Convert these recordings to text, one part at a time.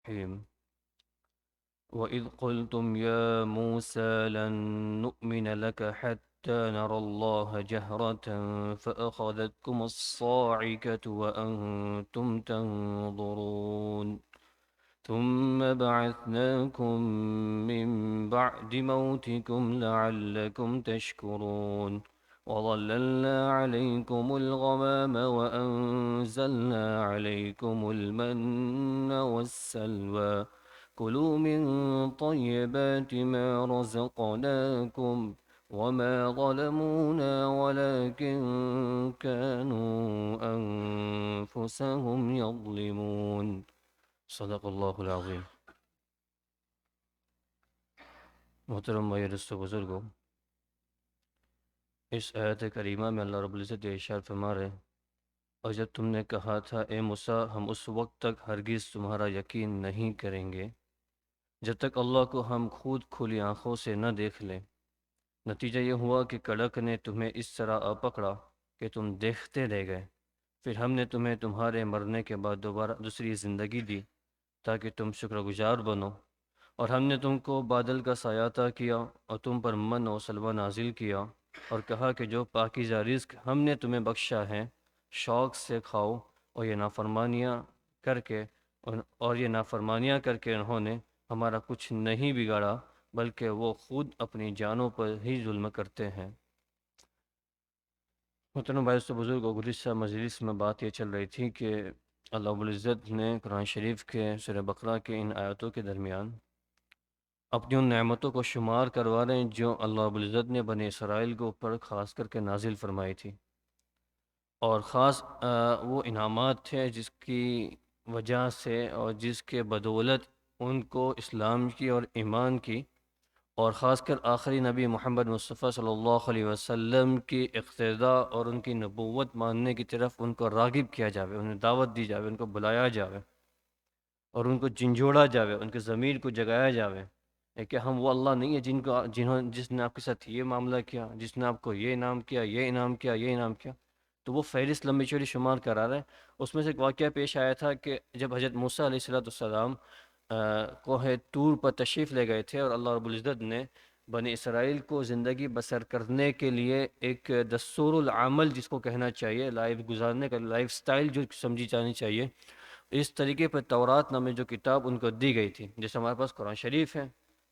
الرحيم. وإذ قلتم يا موسى لن نؤمن لك حتى نرى الله جهرة فأخذتكم الصاعقة وأنتم تنظرون ثم بعثناكم من بعد موتكم لعلكم تشكرون وظللنا عليكم الغمام وأنزلنا عليكم المن والسلوى كلوا من طيبات ما رزقناكم وما ظلمونا ولكن كانوا أنفسهم يظلمون. صدق اللہ العظیم. محترم دوست و بزرگوں، اس آیت کریمہ میں اللہ رب العزت یہ ارشاد فرما رہے ہیں، اور جب تم نے کہا تھا اے موسیٰ ہم اس وقت تک ہرگز تمہارا یقین نہیں کریں گے جب تک اللہ کو ہم خود کھلی آنکھوں سے نہ دیکھ لیں. نتیجہ یہ ہوا کہ کڑک نے تمہیں اس طرح آ پکڑا کہ تم دیکھتے رہ گئے. پھر ہم نے تمہیں تمہارے مرنے کے بعد دوسری زندگی دی تاکہ تم شکر گزار بنو، اور ہم نے تم کو بادل کا سایہ عطا کیا اور تم پر من و سلوہ نازل کیا، اور کہا کہ جو پاکیزہ رزق ہم نے تمہیں بخشا ہے شوق سے کھاؤ، اور یہ نافرمانیاں کر کے انہوں نے ہمارا کچھ نہیں بگاڑا بلکہ وہ خود اپنی جانوں پر ہی ظلم کرتے ہیں. محترم بھائی و بزرگوں، گزشتہ مجلس میں بات یہ چل رہی تھی کہ اللہ رب العزت نے قرآن شریف کے سورہ بقرہ کے ان آیاتوں کے درمیان اپنی ان نعمتوں کو شمار کروا رہے ہیں جو اللہ رب العزت نے بنی اسرائیل کے اوپر خاص کر کے نازل فرمائی تھی، اور خاص وہ انعامات تھے جس کی وجہ سے اور جس کے بدولت ان کو اسلام کی اور ایمان کی، اور خاص کر آخری نبی محمد مصطفیٰ صلی اللہ علیہ وسلم کی اقتداء اور ان کی نبوت ماننے کی طرف ان کو راغب کیا جاوے، انہیں دعوت دی جاوے، ان کو بلایا جاوے اور ان کو جھنجھوڑا جاوے، ان کے ضمیر کو جگایا جاوے کہ ہم وہ اللہ نہیں ہے جس نے آپ کے ساتھ یہ معاملہ کیا، جس نے آپ کو یہ انعام کیا، یہ انعام کیا، یہ انعام کیا. تو وہ فہرست لمبی چوڑی شمار کرا رہا ہے. اس میں سے ایک واقعہ پیش آیا تھا کہ جب حضرت موسیٰ علیہ السلام کوہ طور پر تشریف لے گئے تھے، اور اللہ رب العزت نے بنی اسرائیل کو زندگی بسر کرنے کے لیے ایک دستور العمل جس کو کہنا چاہیے، لائف گزارنے کا لائف سٹائل جو سمجھی جانی چاہیے، اس طریقے پر تورات نامی جو کتاب ان کو دی گئی تھی، جیسے ہمارے پاس قرآن شریف ہے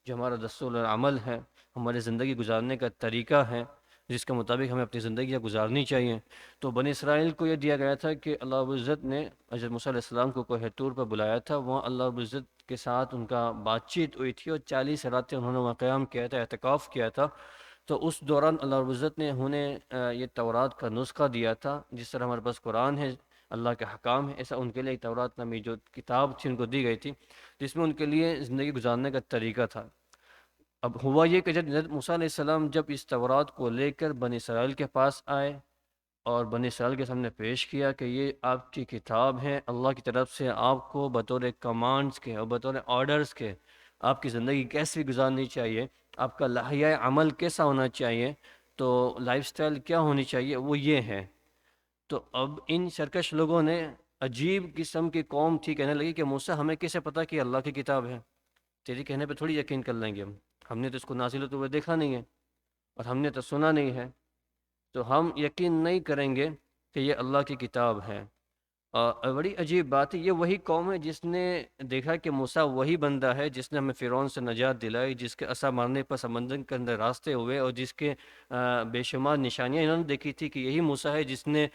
جو ہمارا دستور العمل ہے، ہمارے زندگی گزارنے کا طریقہ ہے جس کے مطابق ہمیں اپنی زندگیاں گزارنی چاہیے. تو بنی اسرائیل کو یہ دیا گیا تھا کہ اللہ رب العزت نے حضرت موسیٰ علیہ السلام کو کوہ طور پر بلایا تھا، وہاں اللہ رب العزت کے ساتھ ان کا بات چیت ہوئی تھی، اور 40 راتیں انہوں نے وہاں قیام کیا تھا، اعتکاف کیا تھا. تو اس دوران اللہ رب العزت نے انہیں یہ تورات کا نسخہ دیا تھا، جس طرح ہمارے پاس قرآن ہے، اللہ کے حکام ہے، ایسا ان کے لیے تورات نامی جو کتاب تھی ان کو دی گئی تھی جس میں ان کے لیے زندگی گزارنے کا طریقہ تھا. اب ہوا یہ کہ جب حضرت موسیٰ علیہ السلام جب اس تورات کو لے کر بنی اسرائیل کے پاس آئے اور بنی اسرائیل کے سامنے پیش کیا کہ یہ آپ کی کتاب ہے، اللہ کی طرف سے آپ کو بطور کمانڈز کے اور بطور آرڈرز کے آپ کی زندگی کیسی گزارنی چاہیے، آپ کا لائحہ عمل کیسا ہونا چاہیے، تو لائف سٹائل کیا ہونی چاہیے، وہ یہ ہے. تو اب ان سرکش لوگوں نے، عجیب قسم کی قوم تھی، کہنے لگی کہ موسیٰ ہمیں کیسے پتہ کہ اللہ کی کتاب ہے، تیری کہنے پہ تھوڑی یقین کر لیں گے، ہم نے تو اس کو نازل ہوتے ہوئے دیکھا نہیں ہے اور ہم نے تو سنا نہیں ہے، تو ہم یقین نہیں کریں گے کہ یہ اللہ کی کتاب ہے. بڑی عجیب بات ہے، یہ وہی قوم ہے جس نے دیکھا کہ موسیٰ وہی بندہ ہے جس نے ہمیں فرعون سے نجات دلائی، جس کے عصا مارنے پر سمندر کے اندر راستے ہوئے، اور جس کے بے شمار نشانیاں انہوں نے دیکھی تھی کہ یہی موسیٰ ہے جس نے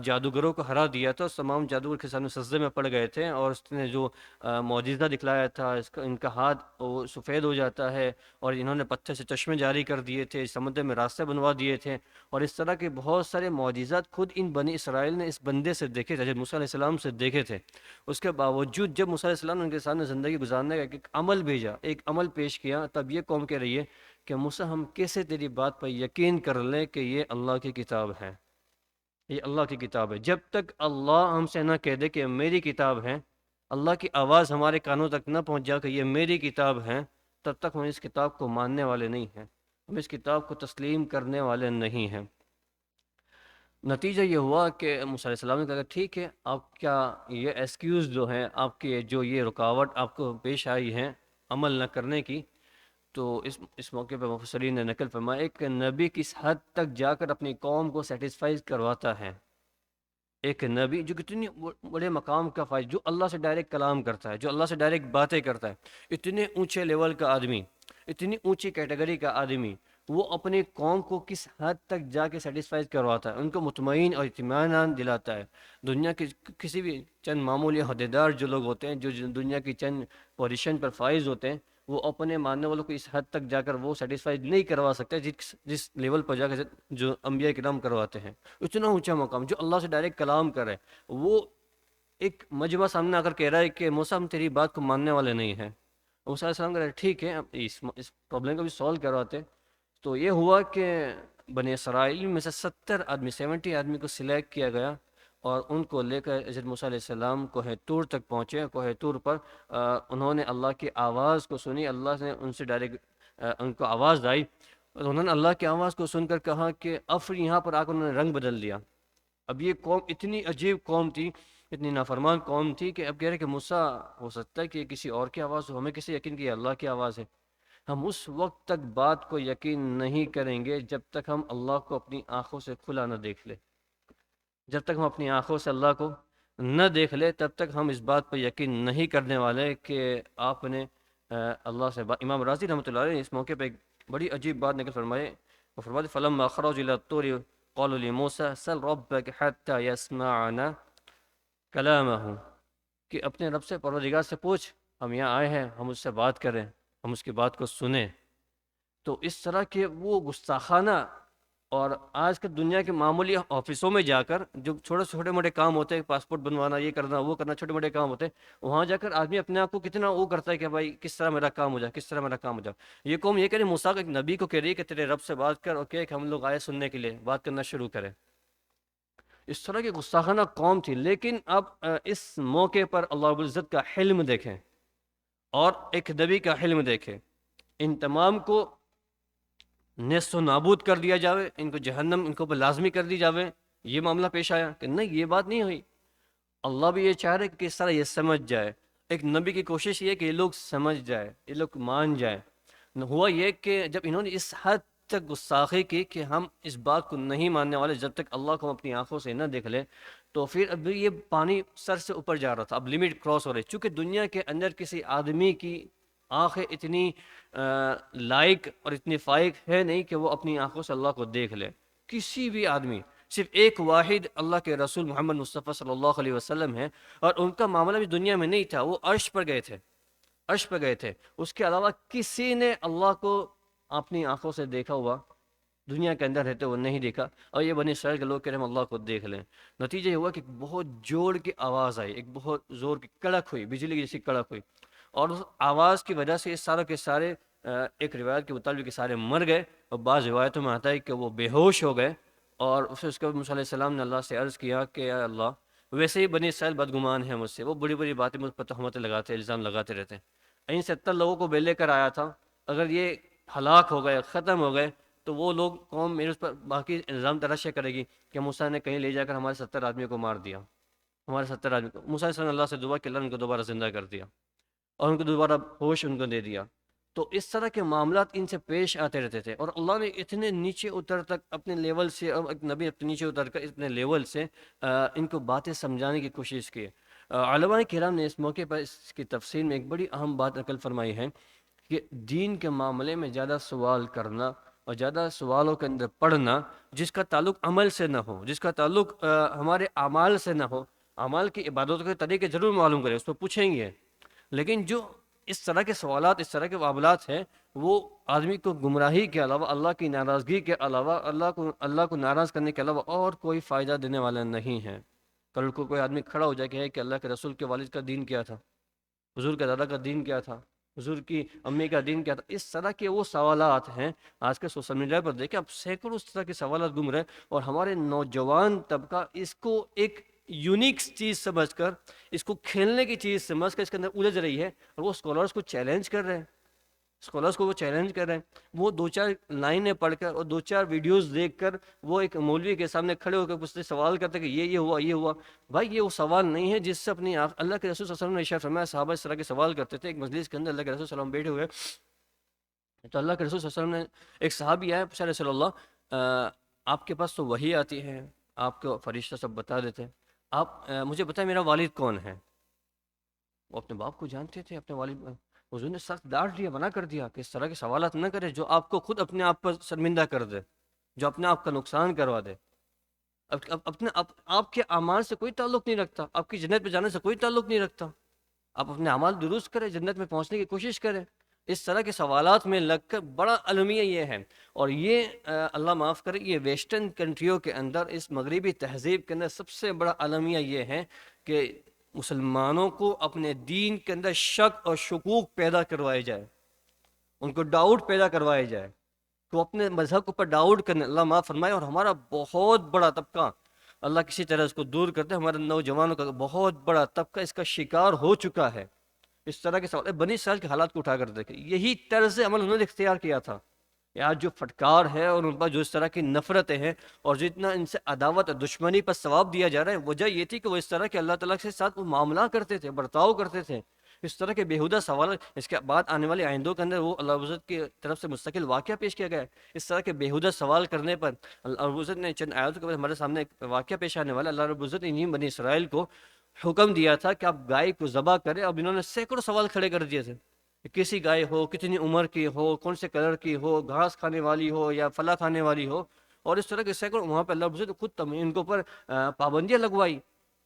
جادوگروں کو ہرا دیا تھا، تمام جادوگر کے سامنے سجدے میں پڑ گئے تھے، اور اس نے جو معجزہ دکھلایا تھا، ان کا ہاتھ وہ سفید ہو جاتا ہے، اور انہوں نے پتھر سے چشمے جاری کر دیے تھے، سمندر میں راستے بنوا دیے تھے، اور اس طرح کے بہت سارے معجزات خود ان بنی اسرائیل نے اس بندے سے دیکھے تھے، حضرت موسیٰ علیہ السلام سے دیکھے تھے. اس کے باوجود جب موسیٰ علیہ السلام نے ان کے سامنے زندگی گزارنے کا ایک عمل بھیجا، ایک عمل پیش کیا، تب یہ قوم کہہ رہی ہے کہ موسیٰ ہم کیسے تیری بات پر یقین کر لیں کہ یہ اللہ کی کتاب ہے، یہ اللہ کی کتاب ہے. جب تک اللہ ہم سے نہ کہہ دے کہ میری کتاب ہے، اللہ کی آواز ہمارے کانوں تک نہ پہنچ جائے کہ یہ میری کتاب ہے، تب تک ہم اس کتاب کو ماننے والے نہیں ہیں، ہم اس کتاب کو تسلیم کرنے والے نہیں ہیں. نتیجہ یہ ہوا کہ موسیٰ علیہ السلام نے کہا کہ ٹھیک ہے، آپ کیا یہ ایکسکیوز جو ہیں آپ کے، جو یہ رکاوٹ آپ کو پیش آئی ہیں عمل نہ کرنے کی، تو اس موقع پہ مفسرین نے نقل فرمایا ایک نبی کس حد تک جا کر اپنی قوم کو سیٹسفائی کرواتا ہے۔ ایک نبی جو کتنی بڑے مقام کا فائز، جو اللہ سے ڈائریکٹ کلام کرتا ہے، جو اللہ سے ڈائریکٹ باتیں کرتا ہے، اتنے اونچے لیول کا آدمی، اتنی اونچی کیٹیگری کا آدمی، وہ اپنی قوم کو کس حد تک جا کے سیٹسفائی کرواتا ہے، ان کو مطمئن اور اطمینان دلاتا ہے۔ دنیا کے کسی بھی چند معمولی عہدیدار جو لوگ ہوتے ہیں، جو دنیا کی چند پوزیشن پر فائز ہوتے ہیں، وہ اپنے ماننے والوں کو اس حد تک جا کر وہ سیٹسفائی نہیں کروا سکتے جس لیول پر جا کے جو انبیاء کرام کرواتے ہیں۔ اتنا اونچا مقام جو اللہ سے ڈائریکٹ کلام کرے، وہ ایک مجمع سامنے آ کر کہہ رہا ہے کہ موسیٰ ہم تیری بات کو ماننے والے نہیں ہیں۔ موسیٰ علیہ السلام کہہ رہے ٹھیک ہے، اب اس پرابلم کو بھی سالو کرواتے۔ تو یہ ہوا کہ بنی اسرائیل میں سے 70 آدمی کو سلیکٹ کیا گیا، اور ان کو لے کر حضرت موسیٰ علیہ السلام کوہ طور تک پہنچے۔ کوہ طور پر انہوں نے اللہ کی آواز کو سنی، اللہ نے ان سے ڈائریکٹ ان کو آواز آئی، اور انہوں نے اللہ کی آواز کو سن کر کہا کہ اب یہاں پر آ کر انہوں نے رنگ بدل دیا۔ اب یہ قوم اتنی عجیب قوم تھی، اتنی نافرمان قوم تھی کہ اب کہہ رہے کہ موسیٰ ہو سکتا ہے کہ کسی اور کی آواز ہو، ہمیں کسی یقین کی اللہ کی آواز ہے۔ ہم اس وقت تک بات کو یقین نہیں کریں گے جب تک ہم اللہ کو اپنی آنکھوں سے کھلا نہ دیکھ لیں۔ جب تک ہم اپنی آنکھوں سے اللہ کو نہ دیکھ لیں تب تک ہم اس بات پر یقین نہیں کرنے والے کہ آپ نے اللہ سے امام راضی رحمۃ اللہ علیہ نے اس موقع پہ ایک بڑی عجیب بات نقل فرمائے، وہ فرماتے فلما خرجوا الى الطور قالوا لموسى سل ربك حتى يسمعنا کلامہ، کہ اپنے رب سے، پروردگار سے پوچھ، ہم یہاں آئے ہیں، ہم اس سے بات کریں، ہم اس کی بات کو سنیں۔ تو اس طرح کے وہ گستاخانہ، اور آج کل دنیا کے معمولی آفسوں میں جا کر جو چھوٹے موٹے کام ہوتے ہیں، پاسپورٹ بنوانا، یہ کرنا وہ کرنا، چھوٹے موٹے کام ہوتے ہیں، وہاں جا کر آدمی اپنے آپ کو کتنا وہ کرتا ہے کہ بھائی کس طرح میرا کام ہو جائے، کس طرح میرا کام ہو جائے۔ یہ قوم یہ کہہ رہی موسیٰ ایک نبی کو کہہ رہی ہے کہ تیرے رب سے بات کر، اور کہ ہم لوگ آئے سننے کے لیے، بات کرنا شروع کریں۔ اس طرح کی گستاخانہ قوم تھی، لیکن اب اس موقع پر اللہ رب العزت کا حلم دیکھیں اور ایک نبی کا حلم دیکھیں۔ ان تمام کو نیست و نابود کر دیا جاوے، ان کو جہنم ان کو لازمی کر دی جاوے، یہ معاملہ پیش آیا کہ نہیں، یہ بات نہیں ہوئی۔ اللہ بھی یہ چاہ رہے کہ کس طرح یہ سمجھ جائے۔ ایک نبی کی کوشش یہ کہ یہ لوگ سمجھ جائے، یہ لوگ مان جائیں۔ ہوا یہ کہ جب انہوں نے اس حد تک گستاخی کی کہ ہم اس بات کو نہیں ماننے والے جب تک اللہ کو ہم اپنی آنکھوں سے نہ دیکھ لیں، تو پھر اب یہ پانی سر سے اوپر جا رہا تھا، اب لمٹ کراس ہو رہی، چونکہ دنیا کے اندر کسی آدمی کی آنکھیں اتنی لائق اور اتنی فائق ہے نہیں کہ وہ اپنی آنکھوں سے اللہ کو دیکھ لے۔ کسی بھی آدمی، صرف ایک واحد اللہ کے رسول محمد مصطفیٰ صلی اللہ علیہ وسلم ہیں، اور ان کا معاملہ بھی دنیا میں نہیں تھا، وہ عرش پر گئے تھے، عرش پہ گئے تھے۔ اس کے علاوہ کسی نے اللہ کو اپنی آنکھوں سے دیکھا ہوا دنیا کے اندر رہتے وہ نہیں دیکھا، اور یہ بنی اسرائیل کے لوگ کہہ رہے ہیں ہم اللہ کو دیکھ لیں۔ نتیجہ یہ ہوا کہ بہت جوڑ کی آواز آئی، ایک بہت زور کی کڑک ہوئی، بجلی کی جیسی کڑک ہوئی، اور اس آواز کی وجہ سے سارے کے سارے ایک روایت کے مطابق کہ سارے مر گئے، اور بعض روایتوں میں آتا ہے کہ وہ بے ہوش ہو گئے۔ اور اس کے بعد موسیٰ علیہ السلام نے اللہ سے عرض کیا کہ یا اللہ، ویسے ہی بنی اسرائیل بدگمان ہیں مجھ سے، وہ بڑی بڑی باتیں مجھ پر تہمتیں لگاتے، الزام لگاتے رہتے ہیں۔ ان 70 لوگوں کو لے کر آیا تھا، اگر یہ ہلاک ہو گئے، ختم ہو گئے، تو وہ لوگ قوم میرے اس پر باقی الزام تراشے کرے گی کہ موسیٰ نے کہیں لے جا کر ہمارے 70 آدمیوں کو مار دیا، ہمارے 70 آدمی کو۔ موسیٰ علیہ السلام نے اللہ سے دعا کہ اللہ نے ان کو دوبارہ زندہ کر دیا، اور ان کو دوبارہ ہوش ان کو دے دیا۔ تو اس طرح کے معاملات ان سے پیش آتے رہتے تھے، اور اللہ نے اتنے نیچے اتر تک اپنے لیول سے، اور ایک نبی اپنے نیچے اتر کر اتنے لیول سے ان کو باتیں سمجھانے کی کوشش کی۔ علماء کرام نے اس موقع پر اس کی تفسیر میں ایک بڑی اہم بات نقل فرمائی ہے کہ دین کے معاملے میں زیادہ سوال کرنا اور زیادہ سوالوں کے اندر پڑھنا جس کا تعلق عمل سے نہ ہو، جس کا تعلق ہمارے اعمال سے نہ ہو، اعمال کی عبادتوں کے طریقے ضرور معلوم کریں، اس پہ پوچھیں گے، لیکن جو اس طرح کے سوالات، اس طرح کے معاملات ہیں، وہ آدمی کو گمراہی کے علاوہ، اللہ کی ناراضگی کے علاوہ، اللہ کو ناراض کرنے کے علاوہ اور کوئی فائدہ دینے والا نہیں ہے۔ کل کو کوئی آدمی کھڑا ہو جائے کہ اللہ کے رسول کے والد کا دین کیا تھا، حضور کے دادا کا دین کیا تھا، حضور کی امی کا دین کیا تھا، اس طرح کے وہ سوالات ہیں۔ آج کے سوشل میڈیا پر دیکھیں اب سینکڑوں اس طرح کے سوالات گم رہے ہیں، اور ہمارے نوجوان طبقہ اس کو ایک یونیک چیز سمجھ کر، اس کو کھیلنے کی چیز سمجھ کر اس کے اندر الجھ رہی ہے، اور وہ اسکالرس کو چیلنج کر رہے ہیں۔ اسکالرس کو وہ چیلنج کر رہے ہیں، وہ دو چار لائنیں پڑھ کر اور دو چار ویڈیوز دیکھ کر وہ ایک مولوی کے سامنے کھڑے ہو کر اس سے سوال کرتے کہ یہ ہوا یہ ہوا. بھائی یہ وہ سوال نہیں ہے جس سے اپنی اللہ کے رسول صلی اللہ علیہ وسلم نے ارشاد فرمایا صحابہ اس طرح کے سوال کرتے تھے. ایک مجلس کے اندر اللہ کے رسول صلی اللہ علیہ وسلم بیٹھے ہوئے، تو اللہ کے رسول صلی اللہ علیہ وسلم نے ایک صحابی آیا، پوچھا رسول اللہ آپ کے پاس تو وحی آتی ہے، آپ کو فرشتہ سب بتا دیتے ہیں، آپ مجھے بتائیں میرا والد کون ہے. وہ اپنے باپ کو جانتے تھے، اپنے والد. حضور نے سخت ڈانٹ دیا، منع کر دیا کہ اس طرح کے سوالات نہ کرے جو آپ کو خود اپنے آپ پر شرمندہ کر دے، جو اپنے آپ کا نقصان کروا دے. آپ کے اعمال سے کوئی تعلق نہیں رکھتا، آپ کی جنت پہ جانے سے کوئی تعلق نہیں رکھتا. آپ اپنے اعمال درست کریں، جنت میں پہنچنے کی کوشش کریں. اس طرح کے سوالات میں لگ کر بڑا المیہ یہ ہے. اور یہ اللہ معاف کرے، یہ ویسٹرن کنٹریوں کے اندر، اس مغربی تہذیب کے اندر سب سے بڑا المیہ یہ ہے کہ مسلمانوں کو اپنے دین کے اندر شک اور شکوک پیدا کروائے جائے، ان کو ڈاؤٹ پیدا کروائے جائے، تو اپنے مذہب کے اوپر ڈاؤٹ کرنے. اللہ معاف فرمائے. اور ہمارا بہت بڑا طبقہ، اللہ کسی طرح اس کو دور کرتے، ہمارے نوجوانوں کا بہت بڑا طبقہ اس کا شکار ہو چکا ہے. اس طرح کے سوال بنی اسرائیل کے حالات کو اٹھا کر دیکھیں، یہی طرز عمل انہوں نے اختیار کیا تھا. آج جو پھٹکار ہے اور ان پر جو اس طرح کی نفرتیں ہیں اور جتنا ان سے عداوت اور دشمنی پر ثواب دیا جا رہا ہے، وجہ یہ تھی کہ وہ اس طرح کے اللہ تعالیٰ کے ساتھ وہ معاملہ کرتے تھے، برتاؤ کرتے تھے. اس طرح کے بیہودہ سوال، اس کے بعد آنے والے آئندوں کے اندر وہ اللہ عزت کی طرف سے مستقل واقعہ پیش کیا گیا ہے. اس طرح کے بیہودہ سوال کرنے پر اللہ عزت نے چند آیاتوں کے بعد ہمارے سامنے ایک واقعہ پیش آنے والا. اللہ رب العزت نے بنی اسرائیل کو حکم دیا تھا کہ آپ گائے کو ذبح کریں. اب انہوں نے سینکڑوں سوال کھڑے کر دیے تھے، کسی گائے ہو، کتنی عمر کی ہو، کون سے کلر کی ہو، گھاس کھانے والی ہو یا پھلا کھانے والی ہو. اور اس طرح کے سینکڑوں وہاں پہ اللہ رب العزت خود ان کے اوپر پابندیاں لگوائی.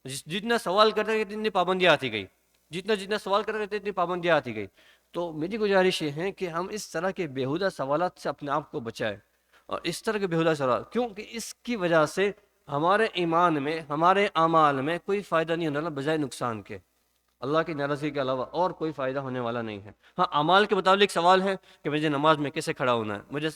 جتنا سوال کرتے گئے اتنی پابندیاں آتی گئی، جتنا سوال کرتے گئے اتنی پابندیاں آتی گئی. تو میری گزارش یہ ہے کہ ہم اس طرح کے بیہودہ سوالات سے اپنے آپ کو بچائیں. اور اس طرح کے بیہودہ سوال، کیونکہ اس کی وجہ سے ہمارے ایمان میں، ہمارے اعمال میں کوئی فائدہ نہیں ہونے والا بجائے نقصان کے. اللہ کی ناراضگی کے علاوہ اور کوئی فائدہ ہونے والا نہیں ہے. ہاں اعمال کے متعلق سوال ہے کہ مجھے نماز میں کیسے کھڑا ہونا ہے،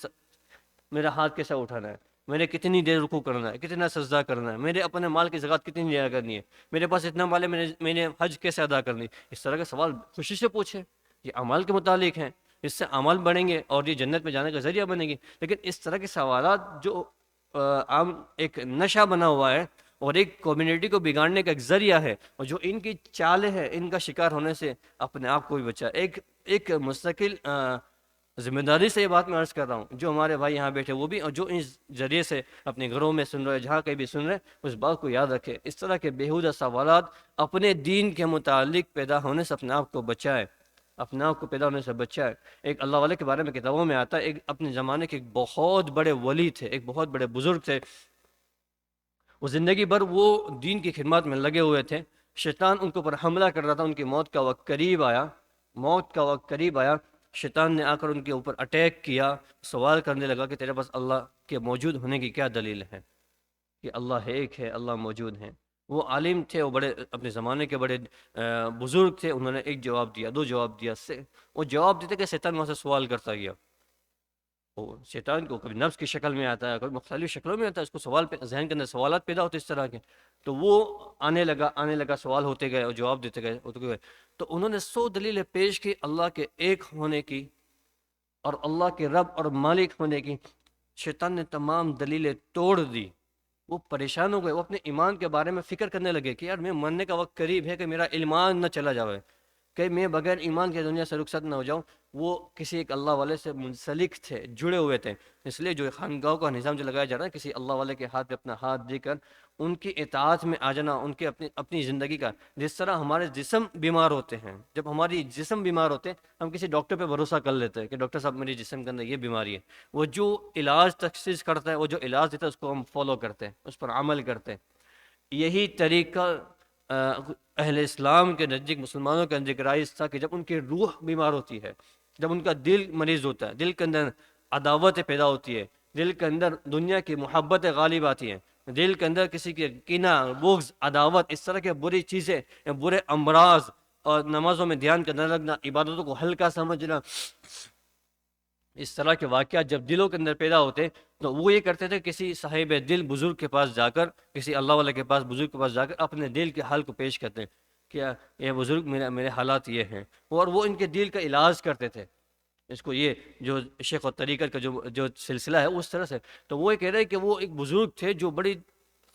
میرا ہاتھ کیسے اٹھانا ہے، میرے کتنی دیر رکوع کرنا ہے، کتنا سجدہ کرنا ہے، میرے اپنے مال کی زکوٰۃ کتنی لیا کرنی ہے، میرے پاس اتنا مال ہے، میں نے حج کیسے ادا کرنی ہے. اس طرح کے سوال خوشی سے پوچھیں، یہ اعمال کے متعلق ہیں، اس سے اعمال بڑھیں گے اور یہ جنت میں جانے کا ذریعہ بنے گی. لیکن اس طرح کے سوالات جو عام ایک نشہ بنا ہوا ہے اور ایک کمیونٹی کو بگاڑنے کا ایک ذریعہ ہے، اور جو ان کی چالیں ہیں، ان کا شکار ہونے سے اپنے آپ کو بھی بچا. ایک مستقل ذمہ داری سے یہ بات میں عرض کر رہا ہوں، جو ہمارے بھائی یہاں بیٹھے وہ بھی، اور جو اس ذریعے سے اپنے گھروں میں سن رہے، جہاں کہیں بھی سن رہے، اس بات کو یاد رکھے. اس طرح کے بیہودہ سوالات اپنے دین کے متعلق پیدا ہونے سے اپنے آپ کو بچائے، اپنے آپ کو پیدا ہونے سے بچائے. ایک اللہ والے کے بارے میں کتابوں میں آتا ہے، ایک اپنے زمانے کے ایک بہت بڑے ولی تھے، ایک بہت بڑے بزرگ تھے. وہ زندگی بھر وہ دین کی خدمات میں لگے ہوئے تھے. شیطان ان کے اوپر حملہ کر رہا تھا، ان کی موت کا وقت قریب آیا، موت کا وقت قریب آیا. شیطان نے آ کر ان کے اوپر اٹیک کیا، سوال کرنے لگا کہ تیرے پاس اللہ کے موجود ہونے کی کیا دلیل ہے، کہ اللہ ایک ہے، اللہ موجود ہے. وہ عالم تھے، وہ بڑے اپنے زمانے کے بڑے بزرگ تھے. انہوں نے ایک جواب دیا، دو جواب دیا، وہ جواب دیتے کہ شیطان وہاں سے سوال کرتا گیا. شیطان کو کبھی نفس کی شکل میں آتا ہے، کبھی مختلف شکلوں میں آتا ہے، اس کو ذہن کے اندر سوالات پیدا ہوتے اس طرح کے. تو وہ آنے لگا، سوال ہوتے گئے اور جواب دیتے گئے. تو انہوں نے 100 دلیلیں پیش کی اللہ کے ایک ہونے کی اور اللہ کے رب اور مالک ہونے کی. شیطان نے تمام دلیلیں توڑ دی. وہ پریشان ہو گئے، وہ اپنے ایمان کے بارے میں فکر کرنے لگے کہ یار میں مرنے کا وقت قریب ہے، کہ میرا ایمان نہ چلا جائے، کہ میں بغیر ایمان کے دنیا سے رخصت نہ ہو جاؤں. وہ کسی ایک اللہ والے سے منسلک تھے، جڑے ہوئے تھے. اس لیے جو خانقاہوں کا نظام جو لگایا جا رہا ہے، کسی اللہ والے کے ہاتھ پہ اپنا ہاتھ دے کر ان کی اطاعت میں آ جانا، ان کے اپنی زندگی کا. جس طرح ہمارے جسم بیمار ہوتے ہیں، جب ہماری جسم بیمار ہوتے ہیں ہم کسی ڈاکٹر پہ بھروسہ کر لیتے ہیں کہ ڈاکٹر صاحب میری جسم کے اندر یہ بیماری ہے. وہ جو علاج تخصیص کرتا ہے، وہ جو علاج دیتا ہے، اس کو ہم فالو کرتے ہیں، اس پر عمل کرتے ہیں. یہی طریقہ اہل اسلام کے نزدیک، مسلمانوں کے نزدیک رائج تھا کہ جب ان کی روح بیمار ہوتی ہے، جب ان کا دل مریض ہوتا ہے، دل کے اندر عداوت پیدا ہوتی ہے، دل کے اندر دنیا کی محبت غالب آتی ہیں، دل کے اندر کسی کی کینہ، بغض، عداوت، اس طرح کے بری چیزیں، برے امراض، اور نمازوں میں دھیان کا نہ لگنا، عبادتوں کو ہلکا سمجھنا، اس طرح کے واقعات جب دلوں کے اندر پیدا ہوتے تو وہ یہ کرتے تھے کسی صاحب دل بزرگ کے پاس جا کر، کسی اللہ والے کے پاس، بزرگ کے پاس جا کر اپنے دل کے حال کو پیش کرتے ہیں کہ یہ بزرگ میرے حالات یہ ہیں، اور وہ ان کے دل کا علاج کرتے تھے. اس کو یہ جو شیخ و طریقت کا جو سلسلہ ہے اس طرح سے، تو وہ یہ کہہ رہے ہیں کہ وہ ایک بزرگ تھے جو بڑی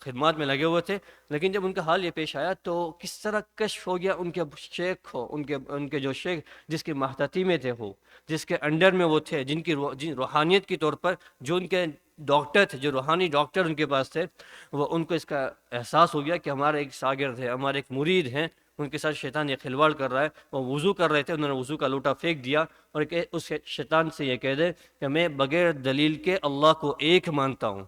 خدمات میں لگے ہوئے تھے، لیکن جب ان کا حال یہ پیش آیا تو کس طرح کشف ہو گیا ان کے شیخ ہو، ان کے جو شیخ جس کے محتاطی میں تھے، ہو جس کے انڈر میں وہ تھے، جن روحانیت کی طور پر جو ان کے ڈاکٹر تھے، جو روحانی ڈاکٹر ان کے پاس تھے، وہ ان کو اس کا احساس ہو گیا کہ ہمارا ایک شاگرد ہے، ہمارے ایک مرید ہیں، ان کے ساتھ شیطان یہ کھلواڑ کر رہا ہے۔ وہ وضو کر رہے تھے، انہوں نے وضو کا لوٹا پھینک دیا اور کہ اس شیطان سے یہ کہہ دے کہ میں بغیر دلیل کے اللہ کو ایک مانتا ہوں،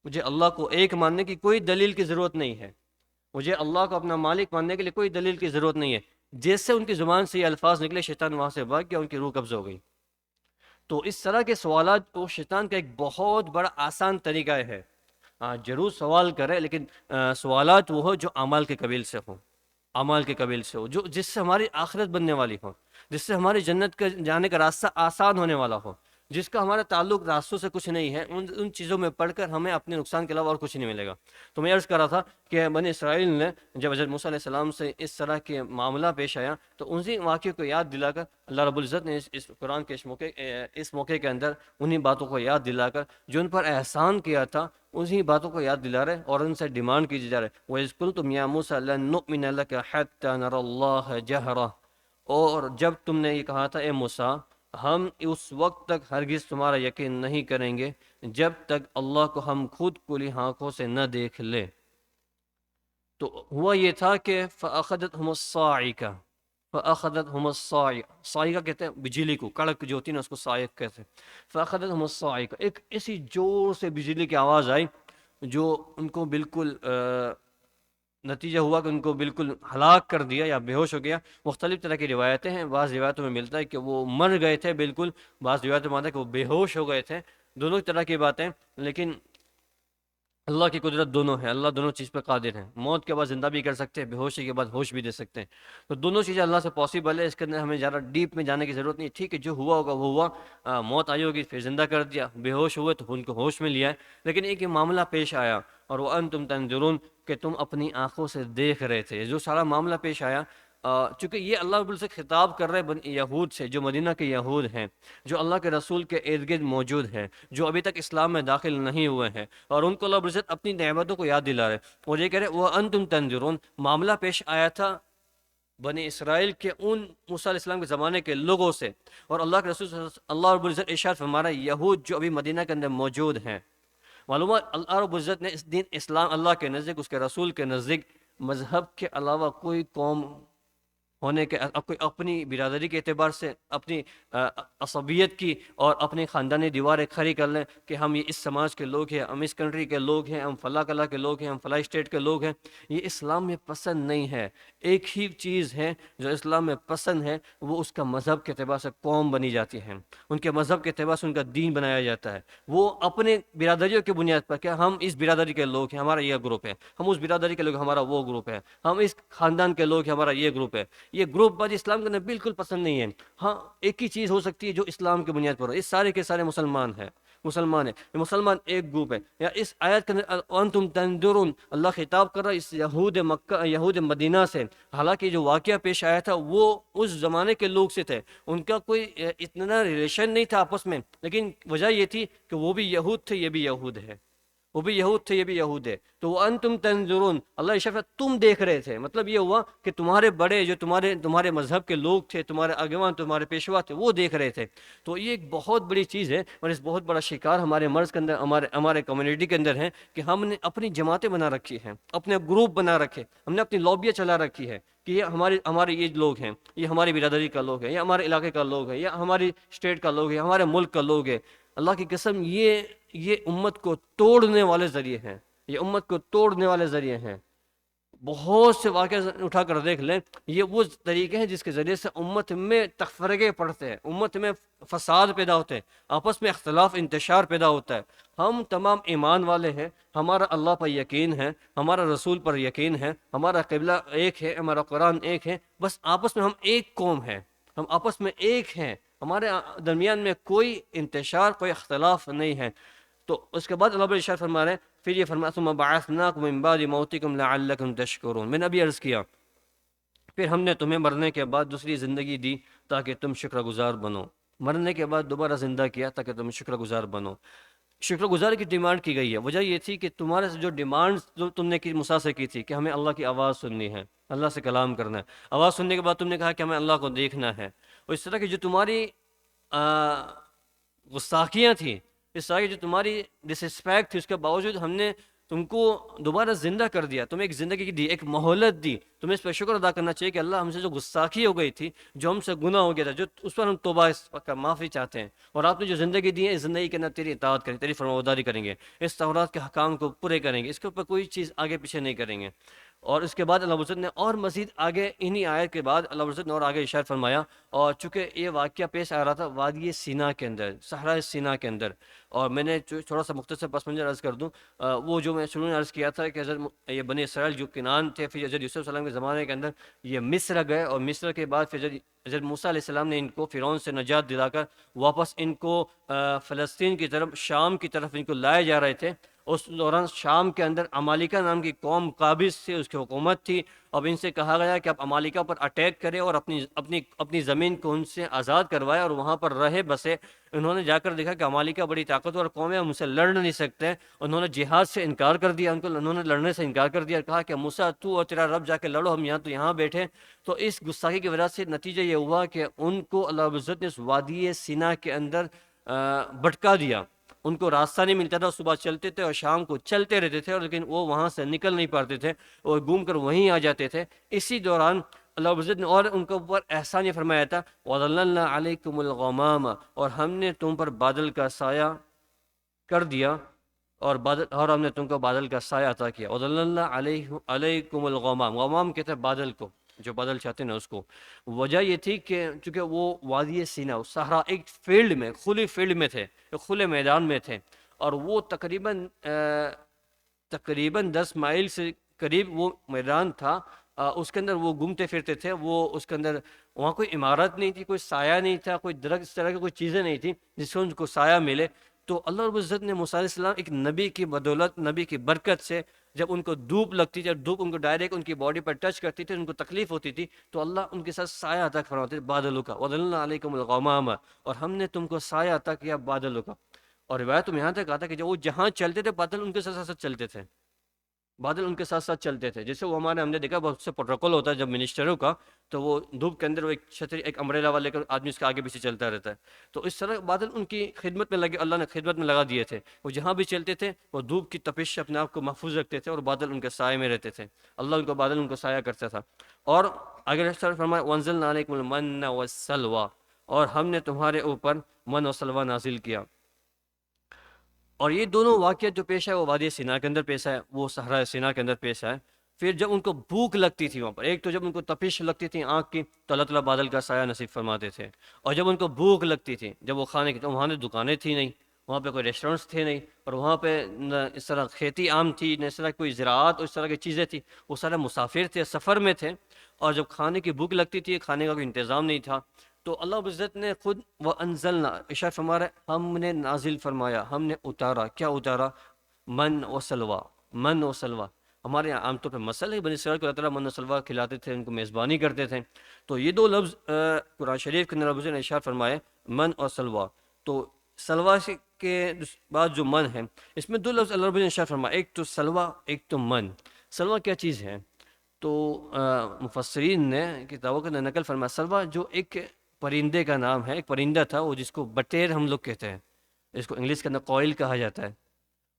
مجھے اللہ کو ایک ماننے کی کوئی دلیل کی ضرورت نہیں ہے، مجھے اللہ کو اپنا مالک ماننے کے لیے کوئی دلیل کی ضرورت نہیں ہے۔ جیسے ان کی زبان سے یہ الفاظ نکلے، شیطان وہاں سے بھاگ گیا، ان کی روح قبض ہو گئی۔ تو اس طرح کے سوالات وہ شیطان کا ایک بہت بڑا آسان طریقہ ہے۔ ضرور سوال کرے، لیکن سوالات وہ ہو جو اعمال کے قبیل سے ہوں، اعمال کے قبیل سے ہو، جس سے ہماری آخرت بننے والی ہو، جس سے ہماری جنت کے جانے کا راستہ آسان ہونے والا ہو، جس کا ہمارا تعلق راستوں سے کچھ نہیں ہے، ان چیزوں میں پڑھ کر ہمیں اپنے نقصان کے علاوہ اور کچھ نہیں ملے گا۔ تو میں عرض کر رہا تھا کہ بنی اسرائیل نے جب حضرت موسیٰ علیہ السلام سے اس طرح کے معاملہ پیش آیا تو انہی واقعے کو یاد دلا کر اللہ رب العزت نے اس قرآن کے اس موقع کے اندر انہی باتوں کو یاد دلا کر جو ان پر احسان کیا تھا انہی باتوں کو یاد دلا رہے اور ان سے ڈیمانڈ کی جا رہے ہے۔ وَإِذْ قُلْتُمْ يَا مُوسَىٰ لَن نُؤْمِنَ لَكَ حَتَّىٰ نَرَى اللَّهَ جَهْرَةً، اور جب تم نے یہ کہا تھا اے موسیٰ ہم اس وقت تک ہرگز تمہارا یقین نہیں کریں گے جب تک اللہ کو ہم خود کھلی آنکھوں سے نہ دیکھ لیں۔ تو ہوا یہ تھا کہ فَأَخَذَتْهُمُ الصَّاعِقَةُ، فَأَخَذَتْهُمُ الصَّاعِقَةُ، صاعقہ کہتے ہیں بجلی کو، کڑک جو ہوتی ہے نا اس کو صاعق کہتے ہیں۔ فَأَخَذَتْهُمُ الصَّاعِقَةُ، ایک ایسی زور سے بجلی کی آواز آئی جو ان کو بالکل نتیجہ ہوا کہ ان کو بالکل ہلاک کر دیا یا بے ہوش ہو گیا۔ مختلف طرح کی روایتیں ہیں، بعض روایتوں میں ملتا ہے کہ وہ مر گئے تھے بالکل، بعض روایتوں میں آتا ہے کہ وہ بے ہوش ہو گئے تھے، دونوں طرح کی باتیں، لیکن اللہ کی قدرت دونوں ہے، اللہ دونوں چیز پہ قادر ہے، موت کے بعد زندہ بھی کر سکتے ہیں، بے ہوشی کے بعد ہوش بھی دے سکتے ہیں، تو دونوں چیزیں اللہ سے پاسبل ہے، اس کے اندر ہمیں زیادہ ڈیپ میں جانے کی ضرورت نہیں ہے۔ ٹھیک ہے جو ہوا ہوگا وہ ہوا، موت آئی ہوگی پھر زندہ کر دیا، بے ہوش ہوئے تو ان کو ہوش میں لیا ہے، لیکن ایک یہ معاملہ پیش آیا اور وہ انتم تنظرون کہ تم اپنی آنکھوں سے دیکھ رہے تھے، جو سارا معاملہ پیش آیا چونکہ یہ اللہ رب العزت سے خطاب کر رہے یہود سے جو مدینہ کے یہود ہیں، جو اللہ کے رسول کے ارد گرد موجود ہیں، جو ابھی تک اسلام میں داخل نہیں ہوئے ہیں، اور ان کو اللہ رب العزت اپنی نعمتوں کو یاد دلا رہے اور یہ کہہ رہے وہ انتم تنظرون، معاملہ پیش آیا تھا بنی اسرائیل کے ان موسیٰ علیہ السلام کے زمانے کے لوگوں سے، اور اللہ کے رسول اللہ رب العزت ارشاد فرما رہا ہے یہود جو ابھی مدینہ کے اندر موجود ہیں، معلوم ہے اللہ رب العزت نے اس دین اسلام اللہ کے نزدیک، اس کے رسول کے نزدیک مذہب کے علاوہ کوئی قوم ہونے کے کوئی اپنی برادری کے اعتبار سے اپنی عصبیت کی اور اپنی خاندانی دیواریں کھڑی کر لیں کہ ہم یہ اس سماج کے لوگ ہیں، ہم اس کنٹری کے لوگ ہیں، ہم فلاں کلا کے لوگ ہیں، ہم فلاں اسٹیٹ کے لوگ ہیں، یہ اسلام میں پسند نہیں ہے۔ ایک ہی چیز ہے جو اسلام میں پسند ہے، وہ اس کا مذہب کے اعتبار سے قوم بنی جاتی ہے، ان کے مذہب کے اعتبار سے ان کا دین بنایا جاتا ہے، وہ اپنے برادریوں کی بنیاد پر کہ ہم اس برادری کے لوگ ہیں ہمارا یہ گروپ ہے، ہم اس برادری کے لوگ ہمارا وہ گروپ ہے، ہم اس خاندان کے لوگ ہیں ہمارا یہ گروپ ہے، یہ گروپ باز اسلام کے اندر بالکل پسند نہیں ہے۔ ہاں ایک ہی چیز ہو سکتی ہے جو اسلام کی بنیاد پر ہو، اس سارے کے سارے مسلمان ہیں، مسلمان ہیں، یہ مسلمان ایک گروپ ہے۔ یا اس آیت کے اندر انتم تنظرون اللہ خطاب کر رہا ہے اس یہود مکہ یہود مدینہ سے، حالانکہ جو واقعہ پیش آیا تھا وہ اس زمانے کے لوگ سے تھے، ان کا کوئی اتنا ریلیشن نہیں تھا آپس میں، لیکن وجہ یہ تھی کہ وہ بھی یہود تھے یہ بھی یہود ہے، وہ بھی یہود تھے یہ بھی یہود ہے، تو وہ انتم تنظرون اللہ ارشاد تم دیکھ رہے تھے، مطلب یہ ہوا کہ تمہارے بڑے جو تمہارے مذہب کے لوگ تھے، تمہارے اگوان تمہارے پیشوا تھے وہ دیکھ رہے تھے، تو یہ ایک بہت بڑی چیز ہے اور اس بہت بڑا شکار ہمارے مرض کے اندر ہمارے کمیونٹی کے اندر ہے کہ ہم نے اپنی جماعتیں بنا رکھی ہیں، اپنے گروپ بنا رکھے، ہم نے اپنی لابیاں چلا رکھی ہے کہ یہ ہمارے یہ لوگ ہیں، یہ ہماری برادری کا لوگ ہے، یا ہمارے علاقے کا لوگ ہے، یا ہماری اسٹیٹ کا لوگ ہے، ہمارے ملک کا لوگ ہے۔ اللہ کی قسم یہ امت کو توڑنے والے ذریعے ہیں، یہ امت کو توڑنے والے ذریعے ہیں۔ بہت سے واقعہ اٹھا کر دیکھ لیں، یہ وہ طریقے ہیں جس کے ذریعے سے امت میں تفرقے پڑتے ہیں، امت میں فساد پیدا ہوتے ہیں، آپس میں اختلاف انتشار پیدا ہوتا ہے۔ ہم تمام ایمان والے ہیں، ہمارا اللہ پر یقین ہے، ہمارا رسول پر یقین ہے، ہمارا قبلہ ایک ہے، ہمارا قرآن ایک ہے، بس آپس میں ہم ایک قوم ہیں، ہم آپس میں ایک ہیں، ہمارے درمیان میں کوئی انتشار کوئی اختلاف نہیں ہے۔ تو اس کے بعد اللہ بڑی ارشاد فرما رہے ہیں، پھر یہ فرمایا ثم بعثناکم من بعد موتکم لعلکم تشکرون، میں نے ابھی عرض کیا پھر ہم نے تمہیں مرنے کے بعد دوسری زندگی دی تاکہ تم شکر گزار بنو۔ مرنے کے بعد دوبارہ زندہ کیا تاکہ تم شکر گزار بنو۔ شکر گزار کی ڈیمانڈ کی گئی ہے۔ وجہ یہ تھی کہ تمہارے سے جو ڈیمانڈ جو تم نے کی موسیٰ سے کی تھی کہ ہمیں اللہ کی آواز سننی ہے، اللہ سے کلام کرنا ہے، آواز سننے کے بعد تم نے کہا کہ ہمیں اللہ کو دیکھنا ہے، اور اس طرح کی جو تمہاری گستاخیاں تھیں، اس طرح کی جو تمہاری ڈس رسپیکٹ تھی، اس کے باوجود ہم نے تم کو دوبارہ زندہ کر دیا، تمہیں ایک زندگی دی، ایک مہلت دی۔ تمہیں اس پہ شکر ادا کرنا چاہیے کہ اللہ ہم سے جو گستاخی ہو گئی تھی، جو ہم سے گناہ ہو گیا تھا، جو اس پر ہم توبہ کا معافی چاہتے ہیں، اور آپ نے جو زندگی دی ہے، اس زندگی کے اندر تیری اطاعت کریں، تیری فرمانبرداری کریں گے، اس تورات کے حکام کو پورے کریں گے، اس کے اوپر کوئی چیز آگے پیچھے نہیں کریں گے۔ اور اس کے بعد اللہ عزت نے اور مزید آگے انہی آیت کے بعد اللہ عزت نے اور آگے ارشاد فرمایا، اور چونکہ یہ واقعہ پیش آ رہا تھا وادی سینا کے اندر، صحرائے سینا کے اندر، اور میں نے تھوڑا سا مختصر پس منظر عرض کر دوں، وہ جو میں شروع میں عرض کیا تھا کہ حضرت یہ بنی اسرائیل جو کنعان تھے، پھر حضرت یوسف علیہ السلام کے زمانے کے اندر یہ مصر گئے، اور مصر کے بعد پھر حضرت موسیٰ علیہ السلام نے ان کو فرعون سے نجات دلا کر واپس ان کو فلسطین کی طرف، شام کی طرف ان کو لائے جا رہے تھے۔ اس دوران شام کے اندر عمالقہ نام کی قوم قابض سے اس کی حکومت تھی۔ اب ان سے کہا گیا کہ آپ عمالقہ پر اٹیک کریں اور اپنی زمین کو ان سے آزاد کروائے اور وہاں پر رہے بسے۔ انہوں نے جا کر دیکھا کہ عمالقہ بڑی طاقتور قوم ہے، ہم ان سے لڑ نہیں سکتے۔ انہوں نے جہاد سے انکار کر دیا، انہوں نے لڑنے سے انکار کر دیا، کہا کہ موسیٰ تو اور تیرا رب جا کے لڑو، ہم یہاں بیٹھے۔ تو اس گستاخی کی وجہ سے نتیجہ یہ ہوا کہ ان کو اللہ رب العزت نے اس وادی سینا کے اندر بھٹکا دیا۔ ان کو راستہ نہیں ملتا تھا، صبح چلتے تھے اور شام کو چلتے رہتے تھے، اور لیکن وہ وہاں سے نکل نہیں پاتے تھے، اور گھوم کر وہیں آ جاتے تھے۔ اسی دوران اللہ رب العزت نے اور ان کے اوپر احسان یہ فرمایا تھا، وَظَلَّلْنَا عَلَيْكُمُ الْغَمَامَ، اور ہم نے تم پر بادل کا سایہ کر دیا، اور ہم نے تم کو بادل کا سایہ عطا کیا۔ وَظَلَّلْنَا عَلَيْكُمُ الْغَمَامَ، غمام کہتے ہیں بادل کو، جو بادل چاہتے ہیں اس کو۔ وجہ یہ تھی کہ چونکہ وہ وادی سینا، صحرا، ایک فیلڈ میں، کھلی فیلڈ میں تھے، ایک کھلے میدان میں تھے، اور وہ تقریباً 10 مائل سے قریب وہ میدان تھا۔ اس کے اندر وہ گھومتے پھرتے تھے، وہ اس کے اندر وہاں کوئی عمارت نہیں تھی، کوئی سایہ نہیں تھا، کوئی درخت، اس طرح کی کوئی چیزیں نہیں تھیں جس سے ان کو سایہ ملے۔ تو اللہ رب العزت نے موسیٰ علیہ السلام ایک نبی کی بدولت، نبی کی برکت سے، جب ان کو دھوپ لگتی تھی اور دھوپ ان کو ڈائریکٹ ان کی باڈی پر ٹچ کرتی تھی، ان کو تکلیف ہوتی تھی، تو اللہ ان کے ساتھ سایہ عطا فرماتے تھے بادلوں کا، وَظَلَّلْنَا عَلَيْكُمُ الْغَمَامَ، اور ہم نے تم کو سایہ عطا کیا بادلوں کا۔ اور روایت میں یہاں تک آتا کہ جب وہ جہاں چلتے تھے بادل ان کے ساتھ ساتھ چلتے تھے، بادل ان کے ساتھ ساتھ چلتے تھے۔ جیسے وہ ہم نے دیکھا بہت سے پروٹوکول ہوتا ہے جب منسٹروں کا، تو وہ دھوپ کے اندر وہ ایک چھتری، ایک امبریلا والا لے کر آدمی اس کے آگے پیچھے چلتا رہتا ہے۔ تو اس طرح بادل ان کی خدمت میں لگے، اللہ نے خدمت میں لگا دیے تھے۔ وہ جہاں بھی چلتے تھے وہ دھوپ کی تپش سے اپنے آپ کو محفوظ رکھتے تھے، اور بادل ان کے سائے میں رہتے تھے، بادل ان کو سایہ کرتا تھا۔ اور اگر فرمایا وَأَنزَلْنَا عَلَيْكُمُ الْمَنَّ وَالسَّلْوَىٰ، اور ہم نے تمہارے اوپر من و سلوہ نازل کیا۔ اور یہ دونوں واقعات جو پیش ہے وہ وادی سینا کے اندر پیش ہے، وہ صحرائے سینا کے اندر پیش ہے۔ پھر جب ان کو بھوک لگتی تھی وہاں پر، ایک تو جب ان کو تپش لگتی تھی آنکھ کی تو اللہ تعالیٰ بادل کا سایہ نصیب فرماتے تھے، اور جب ان کو بھوک لگتی تھی، جب وہ کھانے کی، تو وہاں نے دکانیں تھی نہیں، وہاں پہ کوئی ریسٹورنٹس تھے نہیں، اور وہاں پہ نہ اس طرح کھیتی عام تھی، نہ اس طرح کوئی زراعت اور اس طرح کی چیزیں تھی، وہ سارے مسافر تھے، سفر میں تھے، اور جب کھانے کی بھوک لگتی تھی، کھانے کا کوئی انتظام نہیں تھا، تو اللہ رب العزت نے خود وَأَنزَلْنَا ارشاد فرما رہا ہے، ہم نے نازل فرمایا، ہم نے اتارا، کیا اتارا؟ من و سلوہ، من و سلوہ۔ ہمارے یہاں عام طور پہ مسئلہ ہے، بنی اسرائیل کو اللہ تعالیٰ من و سلوہ کھلاتے تھے، ان کو میزبانی کرتے تھے۔ تو یہ دو لفظ قرآن شریف کے اندر رب العزت نے ارشاد فرمایا من اور سلوہ۔ تو سلوہ کے بعد جو من ہے، اس میں دو لفظ اللہ رب العزت نے ارشاد فرمایا، ایک تو سلوہ، ایک تو من۔ سلوہ کیا چیز ہے؟ تو مفسرین نے کتابوں کے اندر نقل فرمایا، سلوہ جو ایک پرندے کا نام ہے، ایک پرندہ تھا وہ، جس کو بٹیر ہم لوگ کہتے ہیں، اس کو انگلش کے اندر کوئل کہا جاتا ہے،